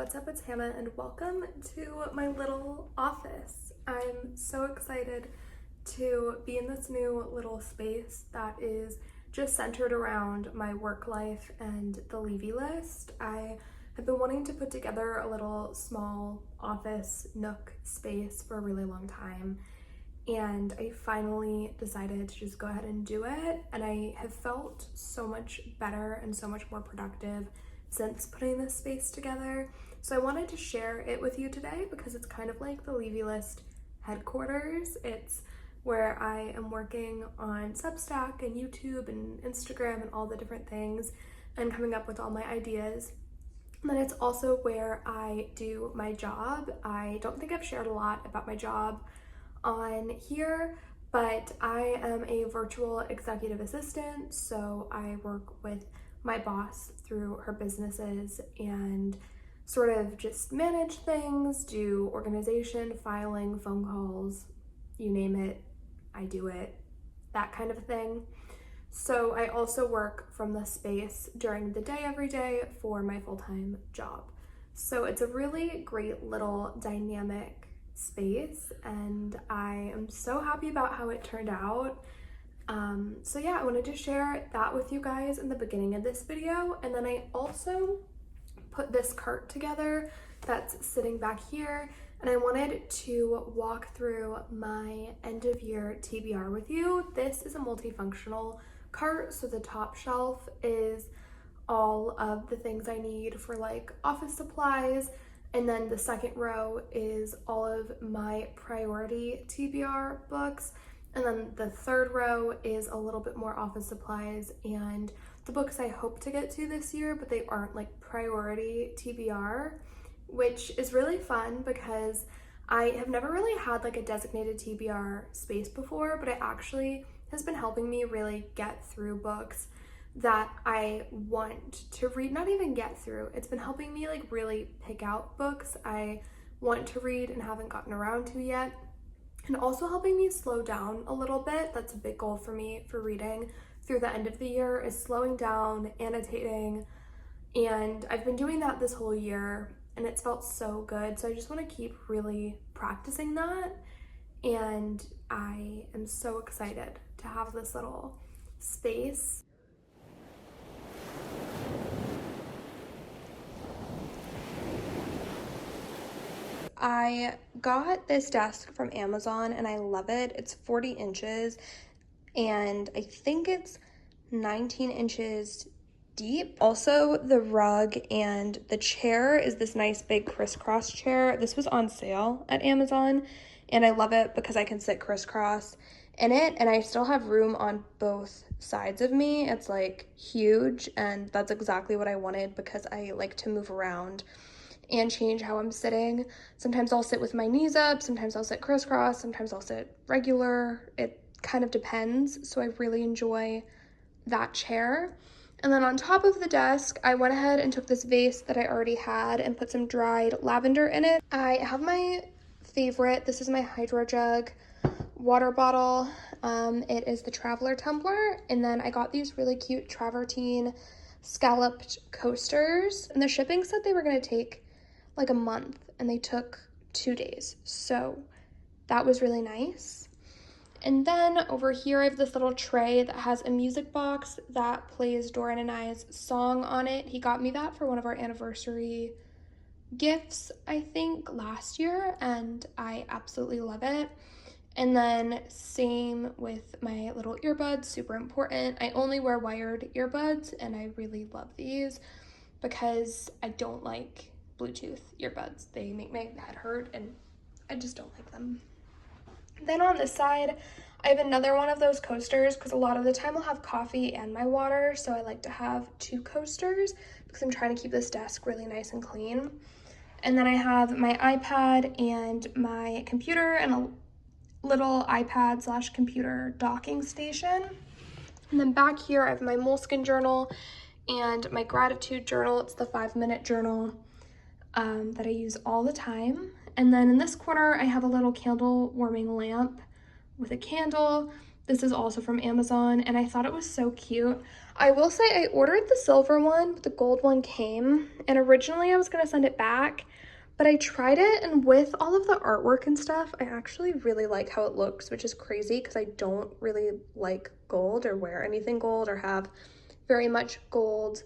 what's up? It's Hannah and welcome to my little office. I'm so excited to be in this new little space that is just centered around my work life and the Levy list. I have been wanting to put together a little small office nook space for a really long time, and I finally decided to just go ahead and do it, and I have felt so much better and so much more productive since putting this space together. So I wanted to share it with you today because it's kind of like the Levy list headquarters. It's where I am working on Substack and YouTube and Instagram and all the different things and coming up with all my ideas. And then it's also where I do my job. I don't think I've shared a lot about my job on here, but I am a virtual executive assistant. So I work with my boss through her businesses and sort of just manage things, do organization, filing, phone calls, you name it, I do it, that kind of thing. So I also work from the space during the day every day for my full-time job. So it's a really great little dynamic space and I am so happy about how it turned out. So yeah, I wanted to share that with you guys in the beginning of this video, and then I also put this cart together that's sitting back here, and I wanted to walk through my end of year TBR with you. This is a multifunctional cart, so the top shelf is all of the things I need for like office supplies, and then the second row is all of my priority TBR books. And then the third row is a little bit more office supplies and the books I hope to get to this year, but they aren't like priority TBR, which is really fun because I have never really had like a designated TBR space before, but it actually has been helping me really get through books that I want to read, not even get through. It's been helping me like really pick out books I want to read and haven't gotten around to yet. And also helping me slow down a little bit. That's a big goal for me for reading through the end of the year, is slowing down, annotating, and I've been doing that this whole year and it's felt so good. So I just want to keep really practicing that, and I am so excited to have this little space. I got this desk from Amazon and I love it. It's 40 inches and I think it's 19 inches deep. Also, the rug and the chair is this nice big crisscross chair. This was on sale at Amazon and I love it because I can sit crisscross in it and I still have room on both sides of me. It's like huge, and that's exactly what I wanted because I like to move around and change how I'm sitting. Sometimes I'll sit with my knees up, sometimes I'll sit crisscross, sometimes I'll sit regular. It kind of depends. So I really enjoy that chair. And then on top of the desk, I went ahead and took this vase that I already had and put some dried lavender in it. I have my favorite, this is my Hydro Jug water bottle. It is the Traveler tumbler. And then I got these really cute travertine scalloped coasters, and the shipping said they were gonna take like a month and they took 2 days. So that was really nice. And then over here I have this little tray that has a music box that plays Doran and I's song on it. He got me that for one of our anniversary gifts, I think last year, and I absolutely love it. And then same with my little earbuds, super important. I only wear wired earbuds and I really love these because I don't like Bluetooth earbuds. They make my head hurt and I just don't like them. Then on this side, I have another one of those coasters because a lot of the time I'll have coffee and my water. So I like to have 2 coasters because I'm trying to keep this desk really nice and clean. And then I have my iPad and my computer and a little iPad / computer docking station. And then back here I have my Moleskine journal and my gratitude journal. It's the 5-minute journal that I use all the time. And then in this corner I have a little candle warming lamp with a candle. This is also from Amazon, and I thought it was so cute. I will say I ordered the silver one, but the gold one came, and originally I was gonna send it back, but I tried it, and with all of the artwork and stuff, I actually really like how it looks, which is crazy because I don't really like gold or wear anything gold or have very much gold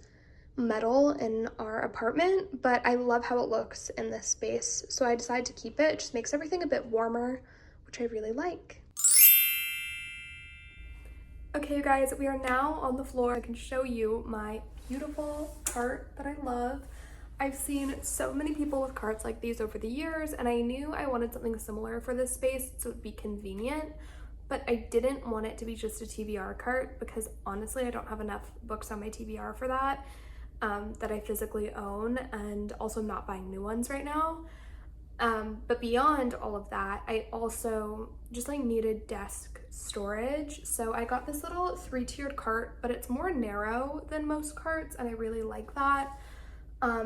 metal in our apartment, but I love how it looks in this space, so I decided to keep it. It just makes everything a bit warmer, which I really like. Okay, you guys, we are now on the floor. I can show you my beautiful cart that I love. I've seen so many people with carts like these over the years, and I knew I wanted something similar for this space so it would be convenient, but I didn't want it to be just a TBR cart because honestly, I don't have enough books on my TBR for that, that I physically own, and also I'm not buying new ones right now. But beyond all of that, I also just like needed desk storage. So I got this little 3-tiered cart, but it's more narrow than most carts, and I really like that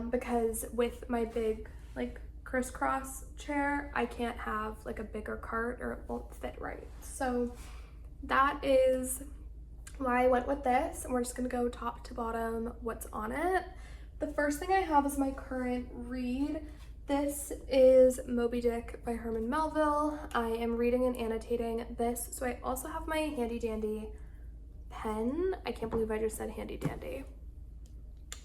because with my big like crisscross chair, I can't have like a bigger cart or it won't fit right. So that is why I went with this, and we're just gonna go top to bottom what's on it. The first thing I have is my current read. This is Moby Dick by Herman Melville. I am reading and annotating this, so I also have my handy dandy pen. I can't believe I just said handy dandy.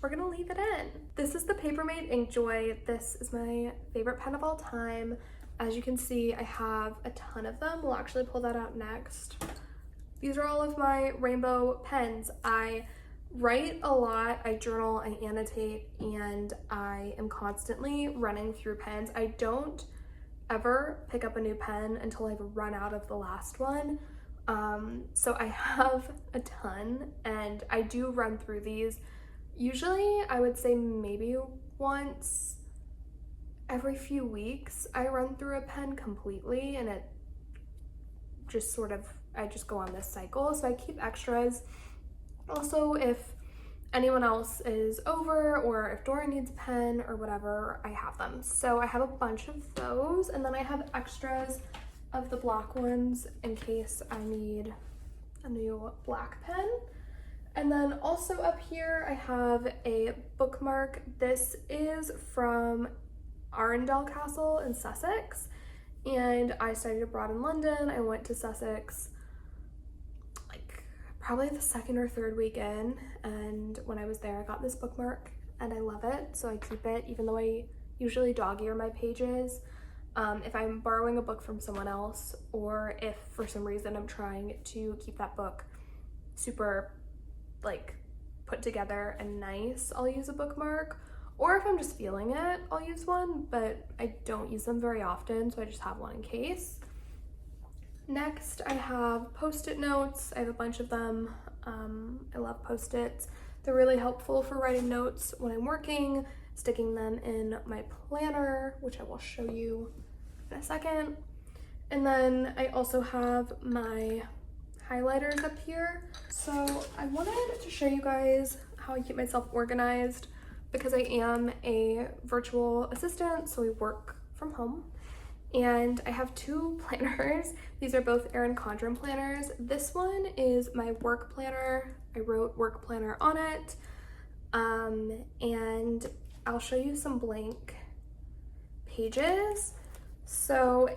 We're gonna leave it in. This is the Papermate Inkjoy. This is my favorite pen of all time. As you can see, I have a ton of them. We'll actually pull that out next. These are all of my rainbow pens. I write a lot, I journal, I annotate, and I am constantly running through pens. I don't ever pick up a new pen until I've run out of the last one. So I have a ton, and I do run through these. Usually I would say maybe once every few weeks I run through a pen completely, and it just sort of, I just go on this cycle. So I keep extras. Also, if anyone else is over or if Dora needs a pen or whatever, I have them. So I have a bunch of those, and then I have extras of the black ones in case I need a new black pen. And then also up here I have a bookmark. This is from Arundel Castle in Sussex, and I studied abroad in London. I went to Sussex probably the second or third weekend, and when I was there I got this bookmark and I love it, so I keep it even though I usually dog ear my pages. If I'm borrowing a book from someone else, or if for some reason I'm trying to keep that book super like put together and nice, I'll use a bookmark, or if I'm just feeling it, I'll use one, but I don't use them very often, so I just have one in case. Next, I have Post-it notes. I have a bunch of them. I love Post-its. They're really helpful for writing notes when I'm working, sticking them in my planner, which I will show you in a second. And then I also have my highlighters up here. So I wanted to show you guys how I keep myself organized because I am a virtual assistant, so I work from home. And I have 2 planners. These are both Erin Condren planners. This one is my work planner. I wrote work planner on it. And I'll show you some blank pages. So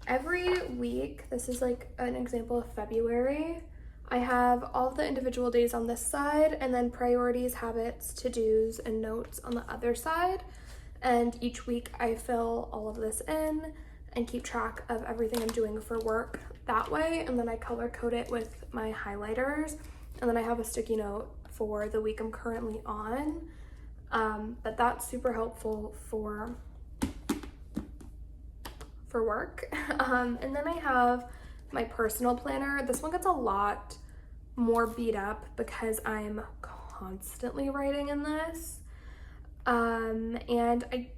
every week, this is like an example of February, I have all of the individual days on this side, and then priorities, habits, to-dos, and notes on the other side. And each week I fill all of this in and keep track of everything I'm doing for work that way, and then I color code it with my highlighters, and then I have a sticky note for the week I'm currently on. But that's super helpful for work. And then I have my personal planner. This one gets a lot more beat up because I'm constantly writing in this, and I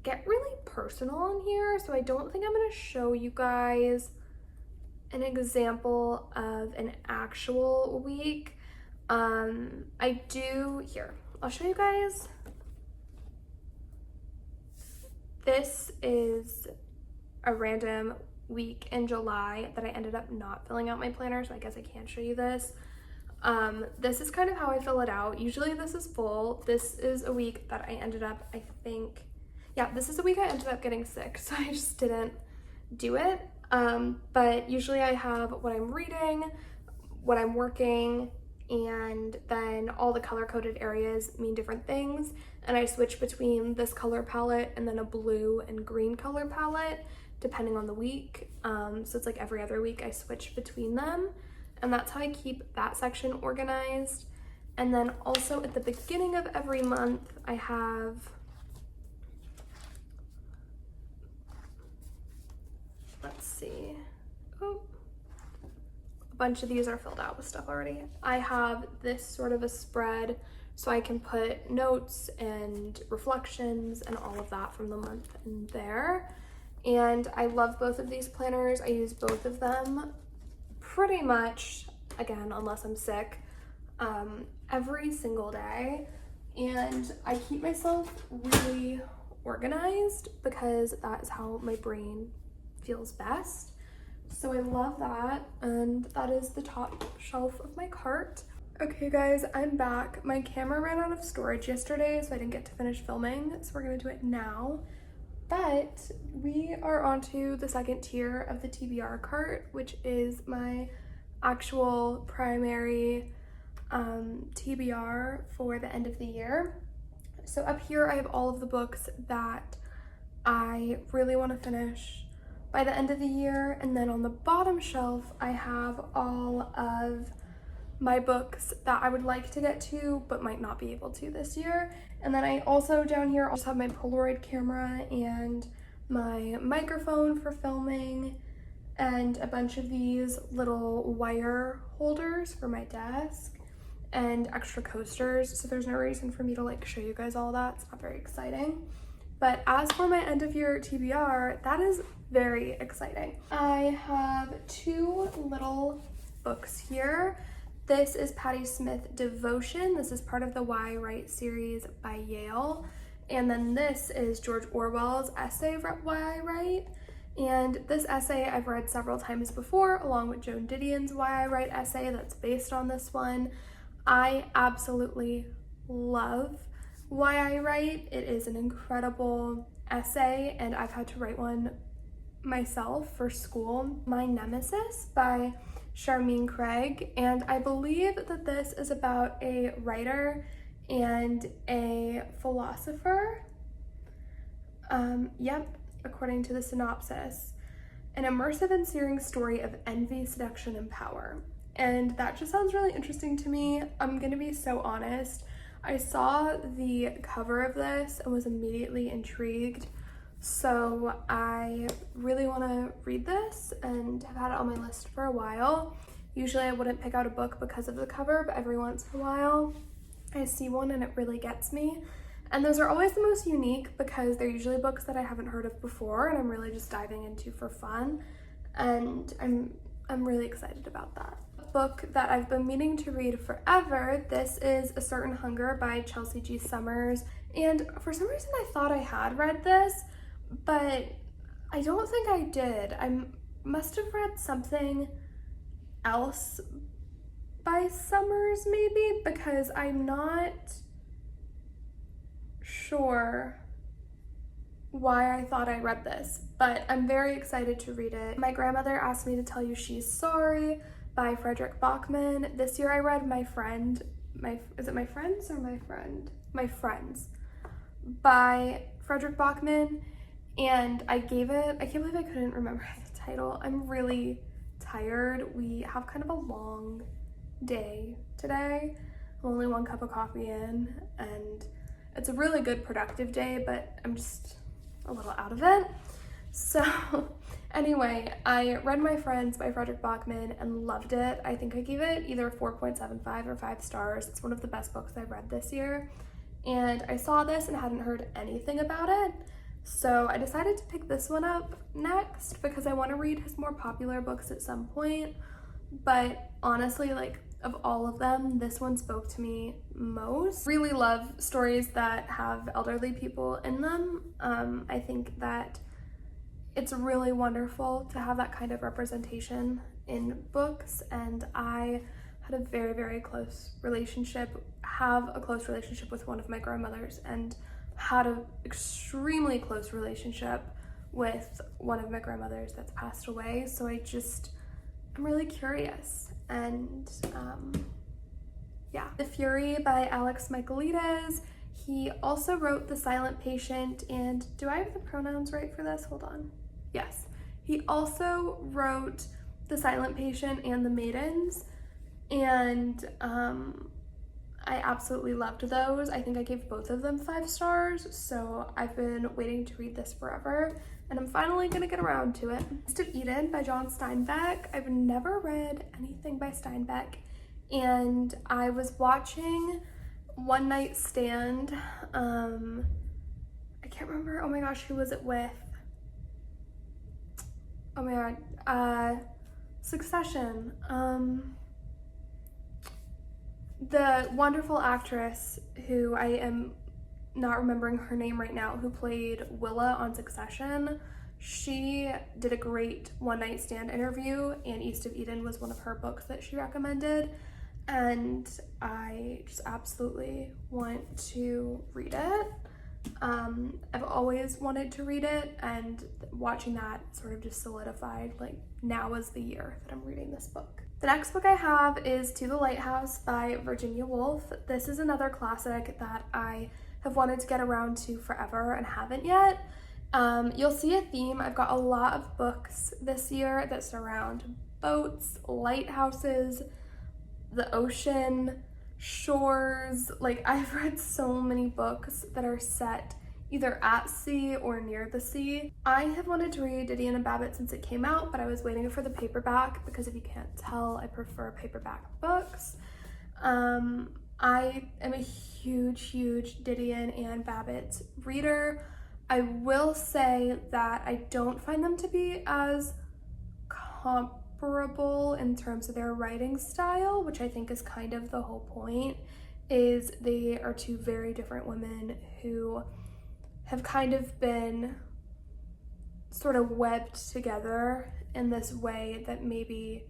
get really personal in here, so I don't think I'm going to show you guys an example of an actual week. I do, here, I'll show you guys. This is a random week in July that I ended up not filling out my planner, so I guess I can't show you this. This is kind of how I fill it out. Usually this is full. This is a week that I ended up, I think, yeah, this is a week I ended up getting sick, so I just didn't do it. But usually I have what I'm reading, what I'm working, and then all the color-coded areas mean different things, and I switch between this color palette and then a blue and green color palette depending on the week. So it's like every other week I switch between them, and that's how I keep that section organized. And then also at the beginning of every month I have let's see, oh, a bunch of these are filled out with stuff already. I have this sort of a spread so I can put notes and reflections and all of that from the month in there. And I love both of these planners. I use both of them pretty much, again, unless I'm sick, every single day. And I keep myself really organized because that is how my brain feels best. So I love that, and that is the top shelf of my cart. Okay guys, I'm back. My camera ran out of storage yesterday, so I didn't get to finish filming, so we're gonna do it now. But we are onto the second tier of the TBR cart, which is my actual primary TBR for the end of the year. So up here I have all of the books that I really want to finish by the end of the year, and then on the bottom shelf I have all of my books that I would like to get to but might not be able to this year. And then I also down here also have my Polaroid camera and my microphone for filming and a bunch of these little wire holders for my desk and extra coasters, so there's no reason for me to like show you guys all that. It's not very exciting. But as for my end of year TBR, that is very exciting. I have two little books here. This is Patti Smith Devotion. This is part of the Why I Write series by Yale. And then this is George Orwell's essay, Why I Write. And this essay I've read several times before, along with Joan Didion's Why I Write essay that's based on this one. I absolutely love Why I Write. It is an incredible essay, and I've had to write one myself for school. My Nemesis by Charmaine Craig, and I believe that this is about a writer and a philosopher. Yep, according to the synopsis. An immersive and searing story of envy, seduction, and power. And that just sounds really interesting to me. I'm gonna be so honest. I saw the cover of this and was immediately intrigued. So I really want to read this and have had it on my list for a while. Usually I wouldn't pick out a book because of the cover, but every once in a while I see one and it really gets me. And those are always the most unique because they're usually books that I haven't heard of before and I'm really just diving into for fun. And I'm really excited about that. Book that I've been meaning to read forever. This is A Certain Hunger by Chelsea G. Summers. And for some reason I thought I had read this, but I don't think I did. I must have read something else by Summers maybe, because I'm not sure why I thought I read this, but I'm very excited to read it. My grandmother asked me to tell you she's sorry by Frederick Bachman. This year I read My Friends by Frederick Bachman, and I can't believe I couldn't remember the title. I'm really tired. We have kind of a long day today. I'm only 1 cup of coffee in, and it's a really good productive day, but I'm just a little out of it. So anyway, I read My Friends by Frederick Bachman and loved it. I think I gave it either 4.75 or 5 stars. It's one of the best books I've read this year. And I saw this and hadn't heard anything about it. So I decided to pick this one up next because I want to read his more popular books at some point. But honestly, like, of all of them, this one spoke to me most. Really love stories that have elderly people in them. I think that it's really wonderful to have that kind of representation in books, and I had a very, very close relationship, have a close relationship with one of my grandmothers, and had an extremely close relationship with one of my grandmothers that's passed away. So I'm really curious. And yeah. The Fury by Alex Michaelides. He also wrote The Silent Patient, and do I have the pronouns right for this? Hold on. Yes. He also wrote The Silent Patient and The Maidens, and I absolutely loved those. I think I gave both of them 5 stars, so I've been waiting to read this forever, and I'm finally gonna get around to it. East of Eden by John Steinbeck. I've never read anything by Steinbeck, and I was watching One Night Stand. I can't remember, oh my gosh, who was it with? Oh my god, Succession. The wonderful actress who I am not remembering her name right now, who played Willa on Succession, she did a great One Night Stand interview, and East of Eden was one of her books that she recommended, and I just absolutely want to read it. I've always wanted to read it, and watching that sort of just solidified, like, now is the year that I'm reading this book. The next book I have is To the Lighthouse by Virginia Woolf. This is another classic that I have wanted to get around to forever and haven't yet. You'll see a theme. I've got a lot of books this year that surround boats, lighthouses, the ocean, shores. Like, I've read so many books that are set either at sea or near the sea. I have wanted to read Didion and Babbitt since it came out, but I was waiting for the paperback because, if you can't tell, I prefer paperback books. I am a huge Didion and Babbitt reader. I will say that I don't find them to be as comparable in terms of their writing style, which I think is kind of the whole point, is they are two very different women who have kind of been sort of webbed together in this way that maybe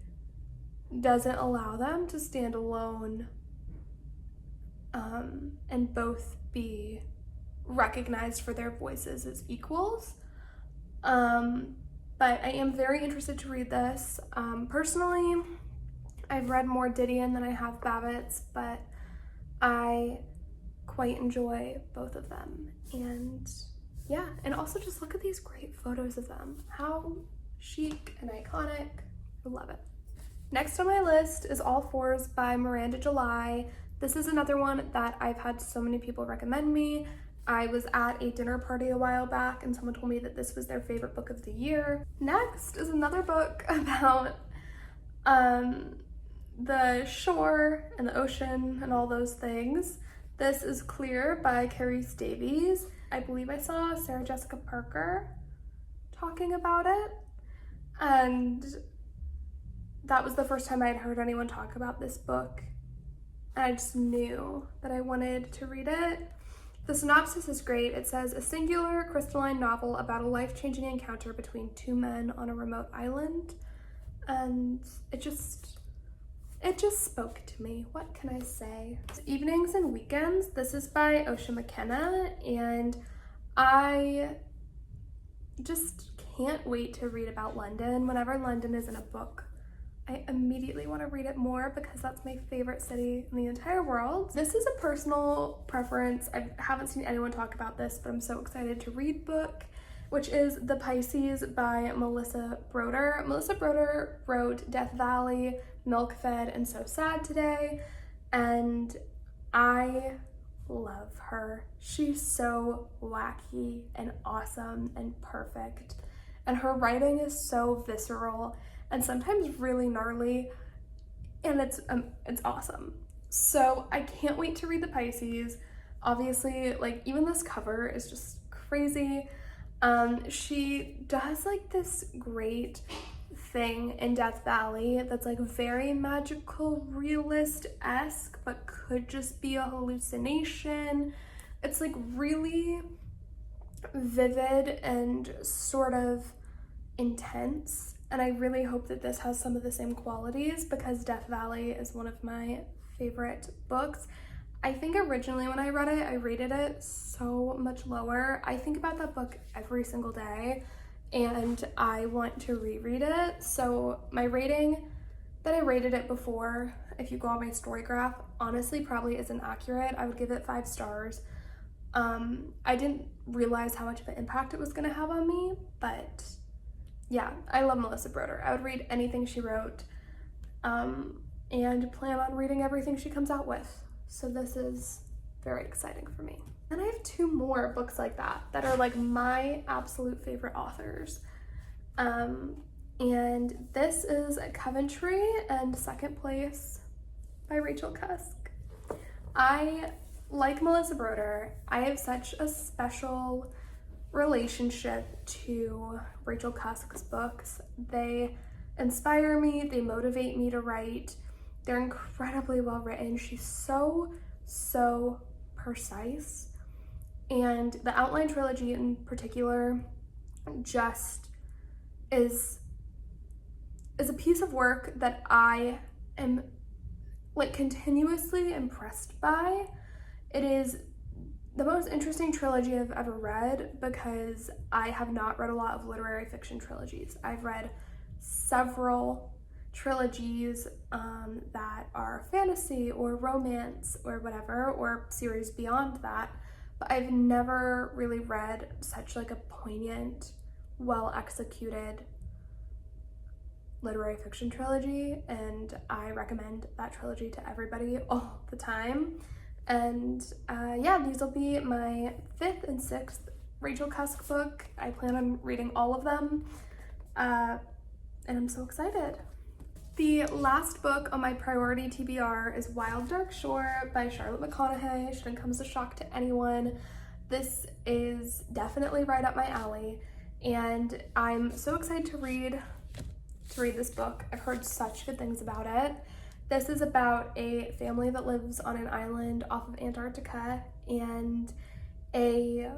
doesn't allow them to stand alone and both be recognized for their voices as equals. But I am very interested to read this. Personally, I've read more Didion than I have Babbitt's, but I quite enjoy both of them. And yeah, and also just look at these great photos of them. How chic and iconic. I love it. Next on my list is All Fours by Miranda July. This is another one that I've had so many people recommend me. I was at a dinner party a while back and someone told me that this was their favorite book of the year. Next is another book about the shore and the ocean and all those things. This is Clear by Carice Davies. I believe I saw Sarah Jessica Parker talking about it, and that was the first time I had heard anyone talk about this book, and I just knew that I wanted to read it. The synopsis is great. It says, a singular crystalline novel about a life-changing encounter between two men on a remote island, and it just spoke to me. What can I say? Evenings and Weekends. This is by Osha McKenna, and I just can't wait to read about London. Whenever London is in a book, I immediately want to read it more because that's my favorite city in the entire world. This is a personal preference. I haven't seen anyone talk about this, but I'm so excited to read book, which is The Pisces by Melissa Broder. Melissa Broder wrote Death Valley, Milk Fed, and So Sad Today, and I love her. She's so wacky and awesome and perfect, and her writing is so visceral and sometimes really gnarly, and it's awesome. So I can't wait to read The Pisces. Obviously, like, even this cover is just crazy. She does like this great thing in Death Valley that's like very magical realist-esque, but could just be a hallucination. It's like really vivid and sort of intense, and I really hope that this has some of the same qualities because Death Valley is one of my favorite books. I think originally when I read it, I rated it so much lower. I think about that book every single day and I want to reread it. So my rating that I rated it before, if you go on my story graph, honestly probably isn't accurate. I would give it 5 stars. I didn't realize how much of an impact it was gonna have on me, but yeah, I love Melissa Broder. I would read anything she wrote, and plan on reading everything she comes out with. So this is very exciting for me. And I have 2 more books like that are like my absolute favorite authors. And this is Coventry and Second Place by Rachel Cusk. I like Melissa Broder. I have such a special relationship to Rachel Cusk's books. They inspire me, they motivate me to write. They're incredibly well written. She's so precise. And the Outline trilogy in particular just is a piece of work that I am like continuously impressed by. It is the most interesting trilogy I've ever read because I have not read a lot of literary fiction trilogies. I've read several trilogies that are fantasy or romance or whatever, or series beyond that, but I've never really read such like a poignant, well executed literary fiction trilogy, and I recommend that trilogy to everybody all the time. And yeah, these will be my 5th and 6th Rachel Cusk book. I plan on reading all of them, and I'm so excited. The last book on my priority TBR is Wild Dark Shore by Charlotte McConaughey. Shouldn't come as a shock to anyone. This is definitely right up my alley, and I'm so excited to read this book. I've heard such good things about it. This is about a family that lives on an island off of Antarctica, and a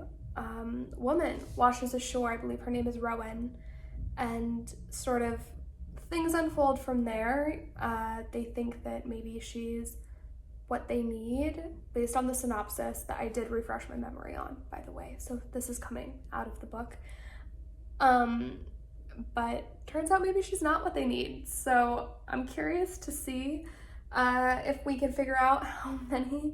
woman washes ashore. I believe her name is Rowan, and sort of things unfold from there. They think that maybe she's what they need based on the synopsis that I did refresh my memory on, by the way. So this is coming out of the book. But turns out maybe she's not what they need. So I'm curious to see if we can figure out how many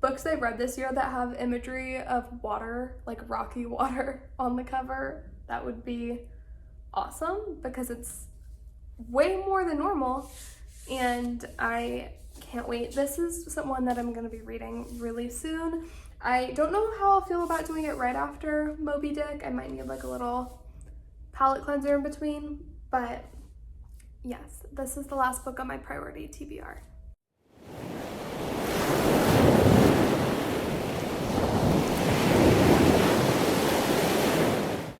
books I've read this year that have imagery of water, like rocky water on the cover. That would be awesome because it's way more than normal, and I can't wait. This is someone that I'm going to be reading really soon. I don't know how I'll feel about doing it right after Moby Dick. I might need like a little palate cleanser in between, but yes, this is the last book on my priority TBR.